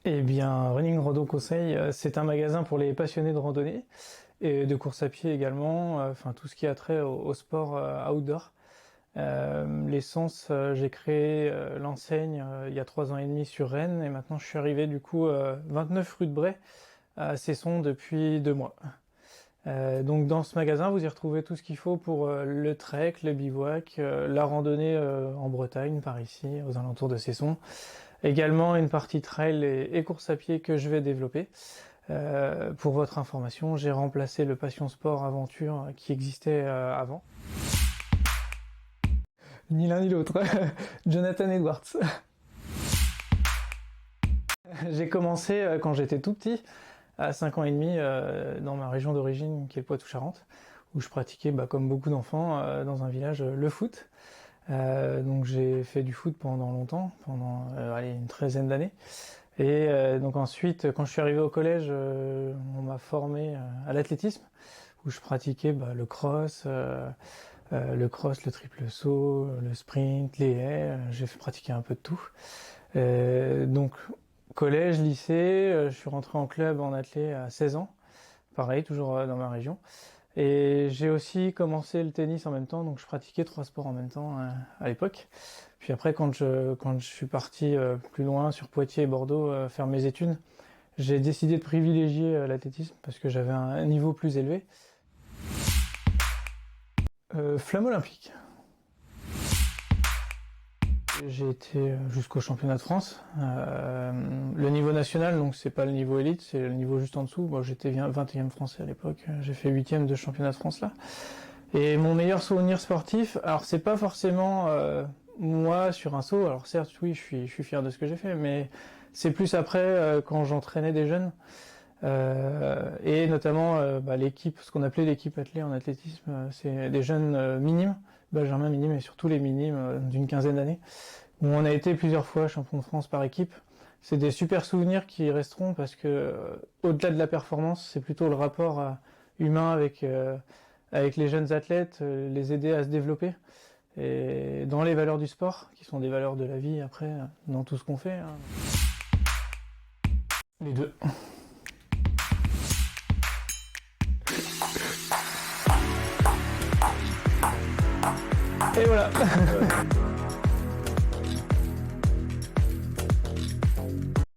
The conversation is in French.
Eh bien, Running Rando Conseil, c'est un magasin pour les passionnés de randonnée et de course à pied également, enfin tout ce qui a trait au sport outdoor. L'essence, j'ai créé l'enseigne il y a 3 ans et demi sur Rennes et maintenant je suis arrivé du coup 29 rue de Bray à Cesson depuis 2 mois. Donc dans ce magasin, vous y retrouvez tout ce qu'il faut pour le trek, le bivouac, la randonnée en Bretagne, par ici, aux alentours de Cesson. Également une partie trail et course à pied que je vais développer. Pour votre information, j'ai remplacé le Passion Sport Aventure qui existait avant. Ni l'un ni l'autre. Jonathan Edwards. J'ai commencé quand j'étais tout petit, à 5 ans et demi, dans ma région d'origine qui est le Poitou-Charentes, où je pratiquais, comme beaucoup d'enfants, dans un village, le foot. Donc j'ai fait du foot pendant longtemps, pendant une 13aine d'années. Et donc ensuite, quand je suis arrivé au collège, on m'a formé à l'athlétisme, où je pratiquais le triple saut, le sprint, les haies. J'ai fait pratiquer un peu de tout. Donc collège, lycée, je suis rentré en club en athlé à 16 ans, pareil, toujours dans ma région. Et j'ai aussi commencé le tennis en même temps, donc je pratiquais 3 sports en même temps à l'époque. Puis après, quand je suis parti plus loin sur Poitiers et Bordeaux faire mes études, j'ai décidé de privilégier l'athlétisme parce que j'avais un niveau plus élevé. Flamme olympique. J'ai été jusqu'au championnat de France. Le niveau national, donc c'est pas le niveau élite, c'est le niveau juste en dessous. Bon, j'étais 21e français à l'époque, j'ai fait 8e de championnat de France là. Et mon meilleur souvenir sportif, alors c'est pas forcément moi sur un saut, alors certes oui je suis fier de ce que j'ai fait, mais c'est plus après quand j'entraînais des jeunes. Et notamment l'équipe, ce qu'on appelait l'équipe athlée en athlétisme, c'est des jeunes minimes, Benjamin minime et surtout les minimes d'une quinzaine d'années, où on a été plusieurs fois champion de France par équipe. C'est des super souvenirs qui resteront parce que au-delà de la performance, c'est plutôt le rapport humain avec les jeunes athlètes, les aider à se développer et dans les valeurs du sport, qui sont des valeurs de la vie après, dans tout ce qu'on fait. Les deux. Et voilà.